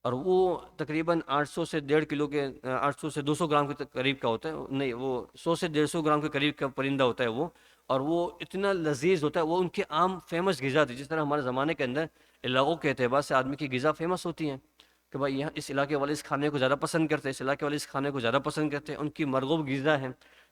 اور وہ تقریباً 800 سے 1.5 کلو کے 800 سے 200 گرام کے قریب کا ہوتا ہے، نہیں وہ 100 سے 150 گرام کے قریب کا پرندہ ہوتا ہے وہ، اور وہ اتنا لذیذ ہوتا ہے، وہ ان کی عام فیمس غذا تھی۔ جس طرح ہمارے زمانے کے اندر علاقوں کے اعتبار سے آدمی کی غذا فیمس ہوتی ہیں کہ بھائی یہاں اس علاقے والے اس کھانے کو زیادہ پسند کرتے ہیں، اس علاقے والے اس کھانے کو زیادہ پسند کرتے ہیں، ان کی مرغوب غذا ہے،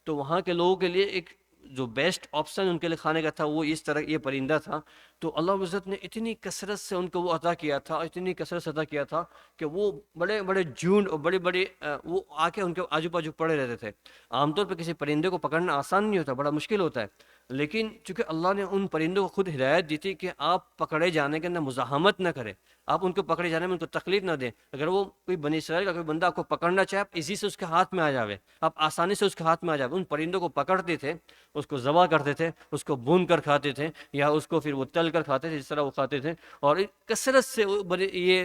تو وہاں کے لوگوں کے لیے ایک جو بیسٹ آپشن ان کے لیے کھانے کا تھا وہ اس طرح یہ پرندہ تھا۔ تو اللہ رب العزت نے اتنی کثرت سے ان کو وہ عطا کیا تھا، اتنی کثرت سے عطا کیا تھا کہ وہ بڑے بڑے جھنڈ اور بڑے بڑے وہ آ کے ان کے آجو باجو پڑے رہتے تھے۔ عام طور پہ کسی پرندے کو پکڑنا آسان نہیں ہوتا، بڑا مشکل ہوتا ہے، لیکن چونکہ اللہ نے ان پرندوں کو خود ہدایت دی تھی کہ آپ پکڑے جانے کے اندر مزاحمت نہ کریں، آپ ان کو پکڑے جانے میں ان کو تکلیف نہ دیں. اگر وہ کوئی بنی اسرائیل کا کوئی بندہ آپ کو پکڑنا چاہے، آپ ایزی سے اس کے ہاتھ میں آ جاوے، آپ آسانی سے اس کے ہاتھ میں آ جاوے. ان پرندوں کو پکڑتے تھے، اس کو ذبح کرتے تھے، اس کو بھون کر کھاتے تھے، یا اس کو پھر وہ تل کر کھاتے تھے جس طرح وہ کھاتے تھے. اور کثرت سے وہ یہ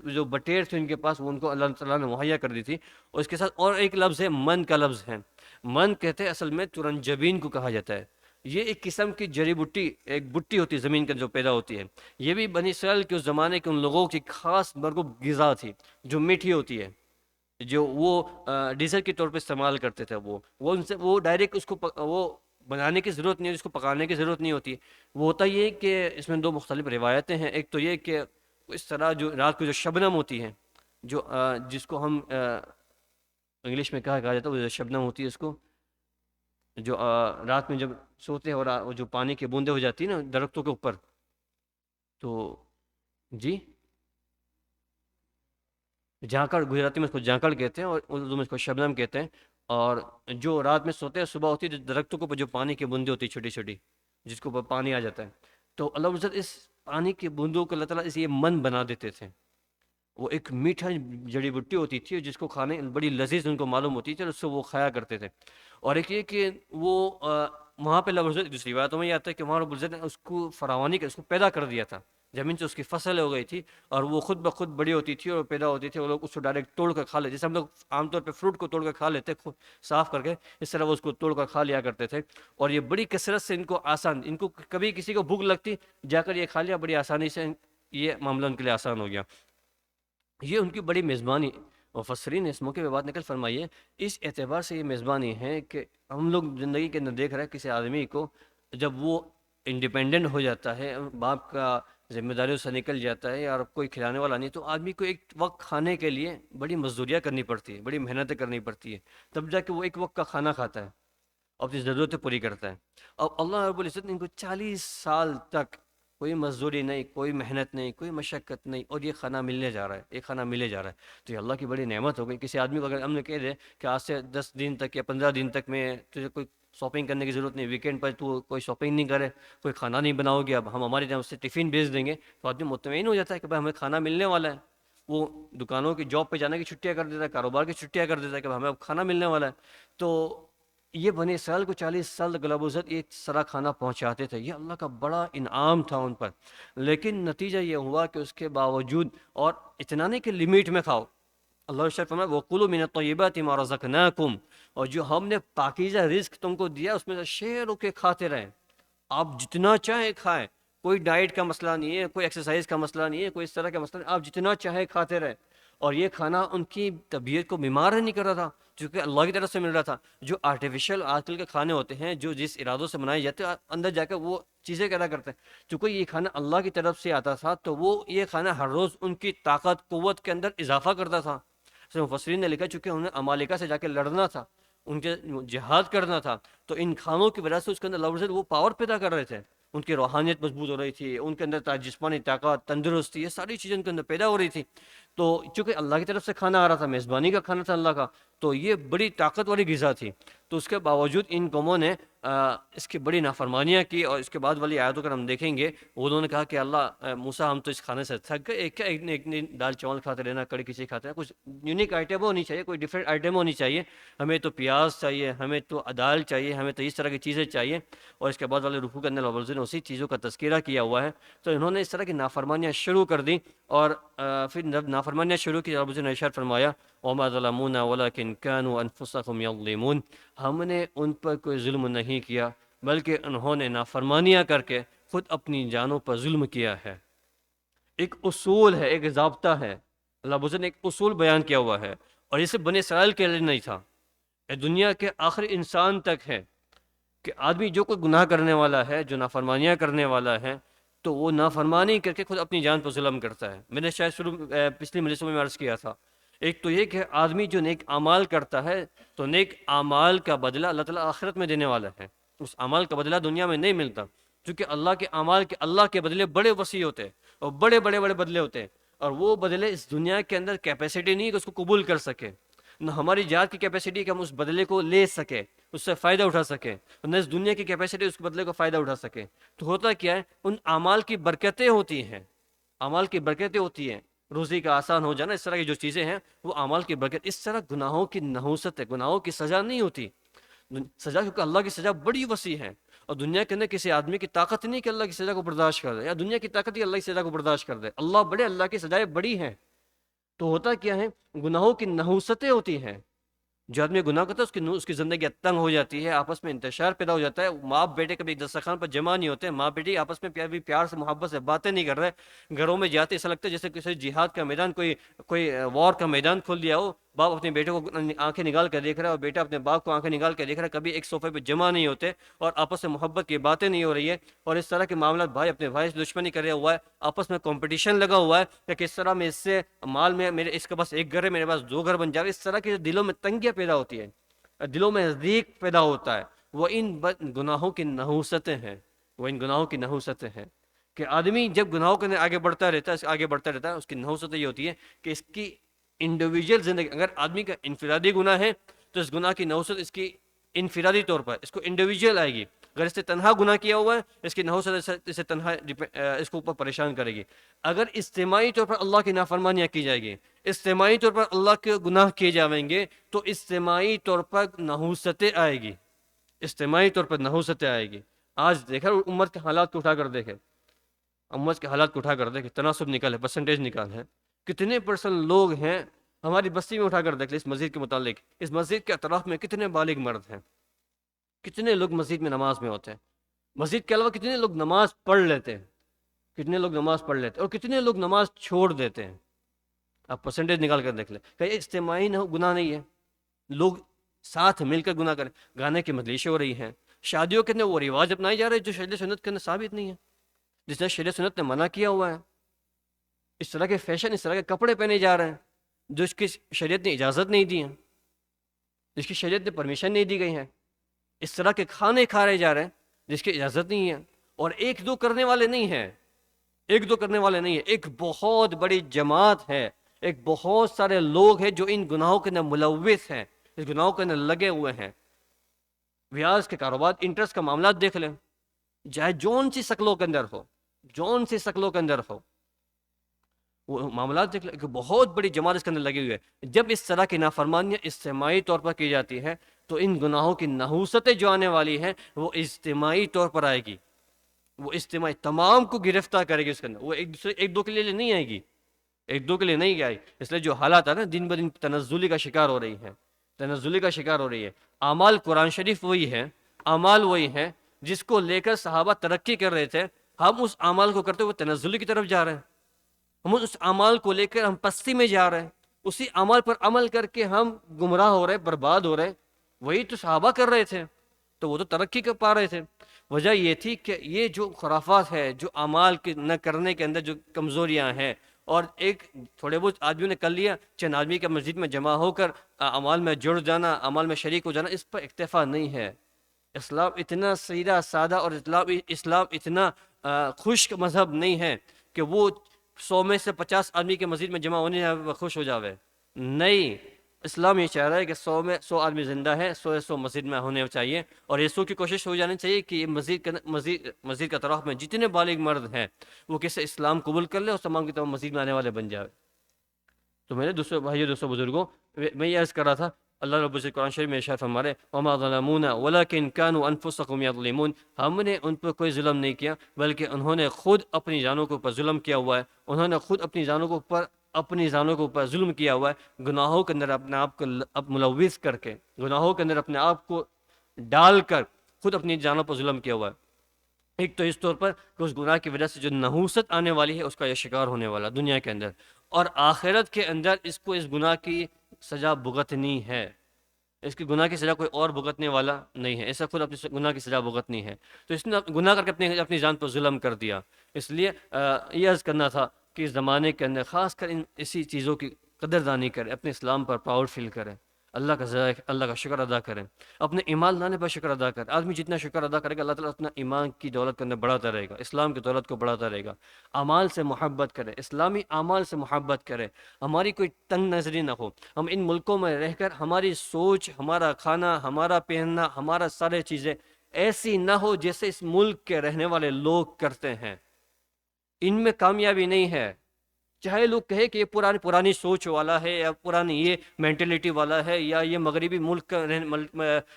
جو بٹیر تھے ان کے پاس، وہ ان کو اللہ تعالیٰ نے مہیا کر دی تھی. اور اس کے ساتھ اور ایک لفظ ہے، من کا لفظ ہے. من کہتے ہیں اصل میں ترنجبین کو کہا جاتا ہے. یہ ایک قسم کی جڑی بوٹی، ایک بٹی ہوتی ہے زمین کے جو پیدا ہوتی ہے. یہ بھی بنی اسرائیل کے اس زمانے کے ان لوگوں کی خاص مرغوب غذا تھی جو میٹھی ہوتی ہے، جو وہ ڈیزل کے طور پہ استعمال کرتے تھے. وہ ان سے وہ ڈائریکٹ اس کو وہ بنانے کی ضرورت نہیں ہے، اس کو پکانے کی ضرورت نہیں ہوتی. وہ ہوتا یہ کہ اس میں دو مختلف روایتیں ہیں. ایک تو یہ کہ اس طرح جو رات کو جو شبنم ہوتی ہے، جو جس کو ہم انگلش میں کہا جاتا ہے، وہ جو شبنم ہوتی ہے، اس کو جو رات میں جب سوتے ہیں اور وہ جو پانی کی بوندیں ہو جاتی ہیں نا درختوں کے اوپر، تو جی جھانکڑ، گجراتی میں اس کو جھانکڑ کہتے ہیں اور اردو میں اس کو شبنم کہتے ہیں. اور جو رات میں سوتے ہیں، صبح ہوتی ہے درختوں کے اوپر جو پانی کی بوندیں ہوتی ہے چھوٹی چھوٹی، جس کے اوپر پانی آ جاتا ہے، تو اللہ عزت اس پانی کی بوندوں کو اللہ تعالیٰ اس یہ من بنا دیتے تھے. وہ ایک میٹھا جڑی بوٹی ہوتی تھی جس کو کھانے بڑی لذیذ ان کو معلوم ہوتی تھی، اور اس سے وہ کھایا کرتے تھے. اور ایک یہ کہ وہ وہاں پہ اللہ عزت دوسری باتوں میں یہ آتا ہے کہ وہاں رب العزت نے اس کو فراوانی اس کو پیدا کر دیا تھا. زمین سے اس کی فصل ہو گئی تھی، اور وہ خود بخود بڑی ہوتی تھی اور پیدا ہوتی تھی. وہ لوگ اس کو ڈائریکٹ توڑ کر کھا لیتے، جیسے ہم لوگ عام طور پہ فروٹ کو توڑ کر کھا لیتے صاف کر کے، اس طرح وہ اس کو توڑ کر کھا لیا کرتے تھے. اور یہ بڑی کثرت سے ان کو آسان، ان کو کبھی کسی کو بھوک لگتی جا کر یہ کھا لیا، بڑی آسانی سے یہ معاملہ ان کے لیے آسان ہو گیا. یہ ان کی بڑی میزبانی. مفسرین نے اس موقع پہ بات نکل فرمائی ہے، اس اعتبار سے یہ میزبانی ہے کہ ہم لوگ زندگی کے اندر دیکھ رہے ہیں کسی آدمی کو جب وہ انڈیپینڈنٹ ہو جاتا ہے، باپ کا ذمہ داریوں سے نکل جاتا ہے اور کوئی کھلانے والا نہیں، تو آدمی کو ایک وقت کھانے کے لیے بڑی مزدوریاں کرنی پڑتی ہے، بڑی محنتیں کرنی پڑتی ہے، تب جا کے وہ ایک وقت کا کھانا کھاتا ہے، اپنی ضرورتیں پوری کرتا ہے. اب اللہ رب العزت نے ان کو 40 سال تک کوئی مزدوری نہیں، کوئی محنت نہیں، کوئی مشقت نہیں، اور یہ کھانا ملنے جا رہا ہے، یہ کھانا ملے جا رہا ہے. تو یہ اللہ کی بڑی نعمت ہو گئی. کسی آدمی کو اگر ہم نے کہہ دے کہ آج سے 10 دن تک یا 15 دن تک میں تجھے کوئی شاپنگ کرنے کی ضرورت نہیں، ویکینڈ پر تو کوئی شاپنگ نہیں کرے، کوئی کھانا نہیں بناؤ گے، اب ہم ہماری طرف سے ٹفن بھیج دیں گے، تو آدمی مطمئن ہو جاتا ہے کہ بھائی ہمیں کھانا ملنے والا ہے. وہ دکانوں کی جاب پہ جانے کی چھٹیاں کر دیتا ہے، کاروبار کی چھٹیاں کر دیتا ہے کہ ہمیں اب کھانا ملنے والا ہے. تو یہ بنی اسرائیل کو 40 سال تک اللہ عزت ایک سرا کھانا پہنچاتے تھے. یہ اللہ کا بڑا انعام تھا ان پر. لیکن نتیجہ یہ ہوا کہ اس کے باوجود، اور اتنا نہیں کہ لمٹ میں کھاؤ، اللہ شرف فرمایا وَقُلُوا مِنَ الطَّيِّبَاتِ مَا رَزَقْنَاكُمْ، اور جو ہم نے پاکیزہ رزق تم کو دیا اس میں سے شیئر ہو کے کھاتے رہیں. آپ جتنا چاہیں کھائیں، کوئی ڈائٹ کا مسئلہ نہیں ہے، کوئی ایکسرسائز کا مسئلہ نہیں ہے، کوئی اس طرح کا مسئلہ نہیں، آپ جتنا چاہیں کھاتے رہیں. اور یہ کھانا ان کی طبیعت کو بیمار نہیں کر رہا تھا، چونکہ اللہ کی طرف سے مل رہا تھا. جو آرٹیفیشل آج کل کے کھانے ہوتے ہیں، جو جس ارادوں سے بنائے جاتے ہیں، اندر جا کے وہ چیزیں پیدا کرتے ہیں. چونکہ یہ کھانا اللہ کی طرف سے آتا تھا، تو وہ یہ کھانا ہر روز ان کی طاقت قوت کے اندر اضافہ کرتا تھا. مفسرین نے لکھا چونکہ انہیں امالیکا سے جا کے لڑنا تھا، ان کے جہاد کرنا تھا، تو ان کھانوں کی وجہ سے اس کے اندر اللہ وہ پاور پیدا کر رہے تھے. ان کی روحانیت مضبوط ہو رہی تھی، ان کے اندر جسمانی طاقت، تندرستی، یہ ساری چیزیں ان کے اندر پیدا ہو رہی تھی. تو چونکہ اللہ کی طرف سے کھانا آ رہا تھا، میزبانی کا کھانا تھا اللہ کا، تو یہ بڑی طاقت والی غذا تھی. تو اس کے باوجود ان قوموں نے اس کی بڑی نافرمانیاں کی. اور اس کے بعد والی آیتوں کو ہم دیکھیں گے، انہوں نے کہا کہ اللہ موسیٰ ہم تو اس کھانے سے تھک گئے، ایک دال چاول کھاتے رہنا، کڑی کھچڑی کھاتے رہنا، کچھ یونیک آئٹم ہونی چاہیے، کوئی ڈفرینٹ آئٹم ہونی چاہیے، ہمیں تو پیاز چاہیے، ہمیں تو دال چاہیے، ہمیں تو اس طرح کی چیزیں چاہیے. اور اس کے بعد والے رکوع کے اندر اللہ نے اسی چیزوں کا تذکرہ کیا ہوا ہے. تو انہوں نے اس طرح کی نافرمانیاں شروع کر دیں، اور پھر جب نافرمانیاں شروع کی، رب نے ارشاد فرمایا وَمَا ظَلَمُونَا وَلَكِنْ كَانُوا أَنفُسَهُمْ يَظْلِمُونَ، ہم نے ان پر کوئی ظلم نہیں کیا، بلکہ انہوں نے نافرمانیاں کر کے خود اپنی جانوں پر ظلم کیا ہے. ایک اصول ہے، ایک ضابطہ ہے، اللہ بزرگ نے ایک اصول بیان کیا ہوا ہے، اور یہ صرف بنی اسرائیل کے لیے نہیں تھا، یہ دنیا کے آخری انسان تک ہے کہ آدمی جو کوئی گناہ کرنے والا ہے، جو نافرمانیاں کرنے والا ہے، تو وہ نافرمانی کر کے خود اپنی جان پر ظلم کرتا ہے. میں نے شاید پچھلی مجلسوں میں عرض کیا تھا، ایک تو یہ کہ آدمی جو نیک اعمال کرتا ہے، تو نیک اعمال کا بدلہ اللہ تعالیٰ آخرت میں دینے والا ہے. اس اعمال کا بدلہ دنیا میں نہیں ملتا، کیونکہ اللہ کے اعمال کے اللہ کے بدلے بڑے وسیع ہوتے ہیں، اور بڑے بڑے بڑے بدلے ہوتے ہیں، اور وہ بدلے اس دنیا کے اندر کیپیسٹی نہیں کہ اس کو قبول کر سکے. نہ ہماری ذات کی کیپیسٹی کہ ہم اس بدلے کو لے سکیں، اس سے فائدہ اٹھا سکیں، نہ اس دنیا کی کیپیسٹی اس بدلے کو فائدہ اٹھا سکیں۔ تو ہوتا کیا ہے، ان اعمال کی برکتیں ہوتی ہیں، اعمال کی برکتیں ہوتی ہیں، روزی کا آسان ہو جانا، اس طرح کی جو چیزیں ہیں وہ اعمال کی برکت۔ اس طرح گناہوں کی نحوست ہے، گناہوں کی سزا نہیں ہوتی سزا، کیونکہ اللہ کی سزا بڑی وسیع ہے، اور دنیا کے اندر کسی آدمی کی طاقت نہیں کہ اللہ کی سزا کو برداشت کر دے، یا دنیا کی طاقت ہی اللہ کی سزا کو برداشت کر دے۔ اللہ بڑے، اللہ کی سزائیں بڑی ہیں۔ تو ہوتا کیا ہے، گناہوں کی نحوستیں ہوتی ہیں۔ جو آدمی گناہ کرتا ہے اس کی زندگی تنگ ہو جاتی ہے، آپس میں انتشار پیدا ہو جاتا ہے، ماں بیٹے کبھی دسترخوان پر جمع نہیں ہوتے، ماں بیٹی آپس میں پیار سے محبت سے باتیں نہیں کر رہے، گھروں میں جاتے ایسا لگتا ہے جیسے کسی جہاد کا میدان، کوئی وار کا میدان کھول دیا ہو۔ باپ اپنے بیٹے کو آنکھیں نکال کر دیکھ رہا ہے، اور بیٹا اپنے باپ کو آنکھیں نکال کر دیکھ رہا ہے، کبھی ایک صوفے پہ جمع نہیں ہوتے، اور آپس میں محبت کی باتیں نہیں ہو رہی ہے، اور اس طرح کے معاملات، بھائی اپنے بھائی سے دشمنی کر رہا ہوا ہے، آپس میں کمپٹیشن لگا ہوا ہے کہ کس طرح میں اس سے مال میں، میرے اس کے پاس ایک گھر ہے، میرے پاس دو گھر بن جائے۔ اس طرح کے دلوں میں تنگیاں پیدا ہوتی ہیں، دلوں میں نزدیک پیدا ہوتا ہے، وہ ان گناہوں کی نحوستیں ہیں، وہ ان گناہوں کی نحوستیں ہیں کہ آدمی جب گناہوں کے آگے بڑھتا رہتا ہے، آگے بڑھتا رہتا ہے، اس کی نحوست یہ ہوتی ہے کہ اس کی انڈیویجول زندگی، اگر آدمی کا انفرادی گناہ ہے تو اس گناہ کی نحوست اس کی انفرادی طور پر اس کو انڈیویجول آئے گی۔ اگر اس نے تنہا گناہ کیا ہوا ہے، اس کی نحوست اسے تنہا اس کو اوپر پریشان کرے گی۔ اگر اجتماعی طور پر اللہ کی نافرمانیاں کی جائے گی، اجتماعی طور پر اللہ کے گناہ کیے جائیں گے، تو اجتماعی طور پر نحوستیں آئے گی، اجتماعی طور پر نحوستیں آئے گی۔ آج دیکھا امت کے حالات کو اٹھا کر دیکھے، امت کے حالات کو اٹھا کر دیکھے، تناسب نکال ہے، پرسنٹیج نکال ہے، کتنے پرسنٹ لوگ ہیں ہماری بستی میں، اٹھا کر دیکھ لیں اس مسجد کے متعلق، اس مسجد کے اطراف میں کتنے بالغ مرد ہیں، کتنے لوگ مسجد میں نماز میں ہوتے ہیں، مسجد کے علاوہ کتنے لوگ نماز پڑھ لیتے ہیں، کتنے لوگ نماز پڑھ لیتے ہیں، اور کتنے لوگ نماز چھوڑ دیتے ہیں۔ آپ پرسنٹیج نکال کر دیکھ لیں کہ یہ اجتماعی گناہ نہیں ہے، لوگ ساتھ مل کر گناہ کریں۔ گانے کی مجلسیں ہو رہی ہیں، شادیوں کے اندر وہ رواج اپنائے جا رہے ہیں جو شریعت سنت کے اندر ثابت نہیں ہے، جس نے شریعت سنت نے منع کیا ہوا ہے۔ اس طرح کے فیشن، اس طرح کے کپڑے پہنے جا رہے ہیں جو اس کی شریعت نے اجازت نہیں دی ہے، جس کی شریعت نے پرمیشن نہیں دی گئی ہے۔ اس طرح کے کھانے کھائے جا رہے ہیں جس کی اجازت نہیں ہے، اور ایک دو کرنے والے نہیں ہیں، ایک دو کرنے والے نہیں ہیں، ایک بہت بڑی جماعت ہے، ایک بہت سارے لوگ ہیں جو ان گناہوں کے اندر ملوث ہیں، اس گناہوں کے اندر لگے ہوئے ہیں۔ ویاز کے کاروبار، انٹرسٹ کا معاملات دیکھ لیں، چاہے جون سی شکلوں کے اندر ہو، جون سی شکلوں کے اندر ہو، وہ معاملات دیکھ لیں کہ بہت بڑی جماعت اس کے اندر لگی ہوئی ہے۔ جب اس طرح کی نافرمانیاں اجتماعی طور پر کی جاتی ہیں تو ان گناہوں کی نحوستیں جو آنے والی ہیں وہ اجتماعی طور پر آئے گی، وہ اجتماعی تمام کو گرفتار کرے گی اس کے اندر، وہ ایک دو کے لیے نہیں آئے گی، ایک دو کے لیے نہیں آئی۔ اس لیے جو حالات ہے نا، دن بدن تنزلی کا شکار ہو رہی ہے، تنزلی کا شکار ہو رہی ہے۔ اعمال قرآن شریف وہی ہے، اعمال وہی ہے جس کو لے کر صحابہ ترقی کر رہے تھے، ہم اس اعمال کو کرتے ہوئے تنزلی کی طرف جا رہے ہیں، ہم اس اعمال کو لے کر ہم پستی میں جا رہے ہیں، اسی اعمال پر عمل کر کے ہم گمراہ ہو رہے، برباد ہو رہے۔ وہی تو صحابہ کر رہے تھے، تو وہ تو ترقی کر پا رہے تھے۔ وجہ یہ تھی کہ یہ جو خرافات ہے، جو اعمال کے نہ کرنے کے اندر جو کمزوریاں ہیں، اور ایک تھوڑے بہت آدمیوں نے کر لیا، چند آدمی کا مسجد میں جمع ہو کر اعمال میں جڑ جانا، اعمال میں شریک ہو جانا، اس پر اکتفا نہیں ہے۔ اسلام اتنا سیدھا سادہ اور اسلام اتنا خشک مذہب نہیں ہے کہ وہ 100 میں سے 50 آدمی کے مسجد میں جمع ہونے وہ خوش ہو جاوے، نہیں۔ اسلام یہ چاہ رہا ہے کہ 100 میں 100 آدمی زندہ ہے، 100 مسجد میں ہونے چاہیے، اور یہ کی کوشش ہو جانی چاہیے کہ مسجد کا طرف میں جتنے بالغ مرد ہیں وہ کسی اسلام قبول کر لے اور تمام کی تمام مسجد میں آنے والے بن جائے۔ تو میرے دوستوں بھائیوں، دوستوں بزرگوں، میں یہ عرض کر رہا تھا، اللہ رب العزت قرآن شریف میں ارشاد فرما رہے وما ظلمونا ولکن كانوا انفسهم يظلمون، ہم نے ان پر کوئی ظلم نہیں کیا بلکہ انہوں نے خود اپنی جانوں کے اوپر ظلم کیا ہوا ہے، انہوں نے خود اپنی جانوں کے اوپر ظلم کیا ہوا ہے، گناہوں کے اندر اپنے آپ کو ملوث کر کے، گناہوں کے اندر اپنے آپ کو ڈال کر خود اپنی جانوں پر ظلم کیا ہوا ہے۔ ایک تو اس طور پر کہ اس گناہ کی وجہ سے جو نحوست آنے والی ہے اس کا یہ شکار ہونے والا دنیا کے اندر، اور آخرت کے اندر اس کو اس گناہ کی سزا بھگتنی ہے، اس کی گناہ کی سزا کوئی اور بھگتنے والا نہیں ہے، ایسا خود اپنی گناہ کی سزا بھگتنی ہے۔ تو اس نے گناہ کر کے اپنی جان پر ظلم کر دیا۔ اس لیے یہ عرض کرنا تھا کہ اس زمانے کے اندر خاص کر اسی چیزوں کی قدردانی کرے، اپنے اسلام پر پراؤڈ فیل کرے، اللہ کا اللہ کا شکر ادا کریں، اپنے ایمان لانے پر شکر ادا کریں۔ آدمی جتنا شکر ادا کرے گا اللہ تعالیٰ اتنا ایمان کی دولت کے اندر بڑھاتا رہے گا، اسلام کی دولت کو بڑھاتا رہے گا۔ اعمال سے محبت کرے، اسلامی اعمال سے محبت کرے، ہماری کوئی تنگ نظری نہ ہو۔ ہم ان ملکوں میں رہ کر ہماری سوچ، ہمارا کھانا، ہمارا پہننا، ہمارا سارے چیزیں ایسی نہ ہو جیسے اس ملک کے رہنے والے لوگ کرتے ہیں۔ ان میں کامیابی نہیں ہے، چاہے لوگ کہے کہ یہ پرانی سوچ والا ہے، یا پرانی یہ مینٹلٹی والا ہے، یا یہ مغربی ملک کا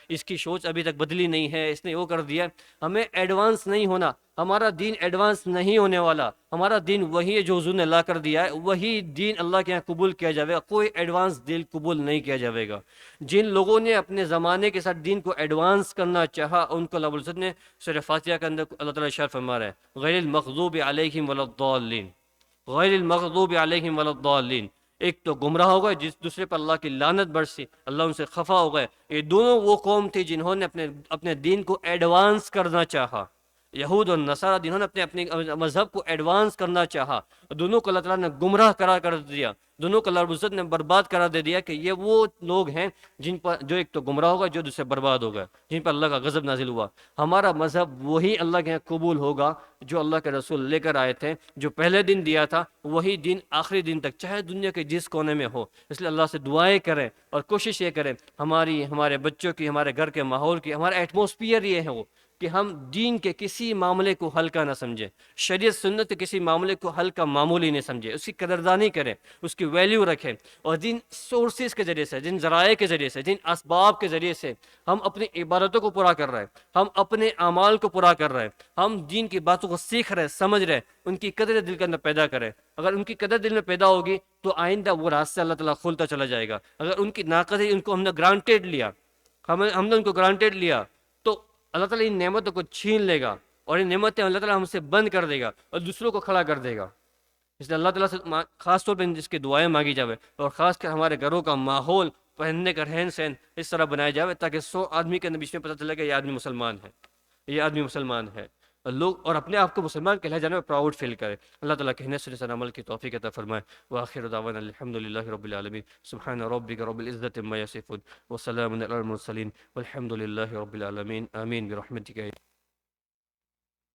اس کی سوچ ابھی تک بدلی نہیں ہے، اس نے وہ کر دیا۔ ہمیں ایڈوانس نہیں ہونا، ہمارا دین ایڈوانس نہیں ہونے والا، ہمارا دین وہی ہے جو حضور نے لا کر دیا ہے، وہی دین اللہ کے یہاں قبول کیا جائے گا، کوئی ایڈوانس دین قبول نہیں کیا جائے گا۔ جن لوگوں نے اپنے زمانے کے ساتھ دین کو ایڈوانس کرنا چاہا، ان کو اللہ رب العزت نے سورہ فاتحہ کے اندر اللہ تعالیٰ ارشاد فرما رہا ہے، غیر المغضوب علیہم ولا الضالین، غیر المغضوب علیہم ولا الضالین۔ ایک تو گمراہ ہو گئے، جس دوسرے پر اللہ کی لعنت برسی، اللہ ان سے خفا ہو گئے۔ یہ دونوں وہ قوم تھی جنہوں نے اپنے دین کو ایڈوانس کرنا چاہا، یہود اور نصارہ جنہوں نے اپنے مذہب کو ایڈوانس کرنا چاہا، دونوں کو اللہ تعالیٰ نے گمراہ قرار کر دیا، دونوں کو اللہ رب العزت نے برباد قرار دے دیا کہ یہ وہ لوگ ہیں جن پر جو ایک تو گمراہ ہو گئے، جو دوسرے برباد ہو گئے، جن پر اللہ کا غضب نازل ہوا۔ ہمارا مذہب وہی اللہ کے یہاں قبول ہوگا جو اللہ کے رسول لے کر آئے تھے، جو پہلے دن دیا تھا، وہی دن آخری دن تک، چاہے دنیا کے جس کونے میں ہو۔ اس لیے اللہ سے دعائیں کریں اور کوشش یہ کریں، ہمارے بچوں کی، ہمارے گھر کے ماحول کی، ہمارا ایٹماسفیئر یہ ہے کہ ہم دین کے کسی معاملے کو ہلکا نہ سمجھیں، شریعت سنت کے کسی معاملے کو ہلکا معمولی نہیں سمجھیں، اس کی قدردانی کریں، اس کی ویلیو رکھیں، اور جن سورسز کے ذریعے سے، جن ذرائع کے ذریعے سے، جن اسباب کے ذریعے سے ہم اپنی عبادتوں کو پورا کر رہے ہیں، ہم اپنے اعمال کو پورا کر رہے ہیں، ہم دین کی باتوں کو سیکھ رہے ہیں، سمجھ رہے ہیں، ان کی قدر دل کے اندر پیدا کریں۔ اگر ان کی قدر دل میں پیدا ہوگی تو آئندہ وہ راستہ اللہ تعالیٰ کھولتا چلا جائے گا۔ اگر ان کی ناقدری، ان کو ہم نے گرانٹیڈ لیا، ہم نے ان کو گرانٹیڈ لیا، تو اللہ تعالیٰ ان نعمتوں کو چھین لے گا، اور ان نعمتیں اللہ تعالیٰ ہم سے بند کر دے گا اور دوسروں کو کھڑا کر دے گا۔ اس لیے اللہ تعالیٰ سے خاص طور پہ جس کی دعائیں مانگی جاوے، اور خاص کر ہمارے گھروں کا ماحول، پہننے کا رہن سہن اس طرح بنایا جاوے تاکہ 100 آدمی کے بیچ میں پتہ چلے کہ یہ آدمی مسلمان ہے، یہ آدمی مسلمان ہے، اور اپنے آپ کو مسلمان کہلائے جانے میں پراؤڈ فیل کرے۔ اللہ تعالیٰ کہنے سے عمل کی توفیق عطا فرمائے۔ وآخر دعوانا الحمد للہ رب العالمین، سبحان ربک رب العزت عما یصفون، وسلام علی المرسلین، والحمد للہ رب العالمین، آمین برحمتک۔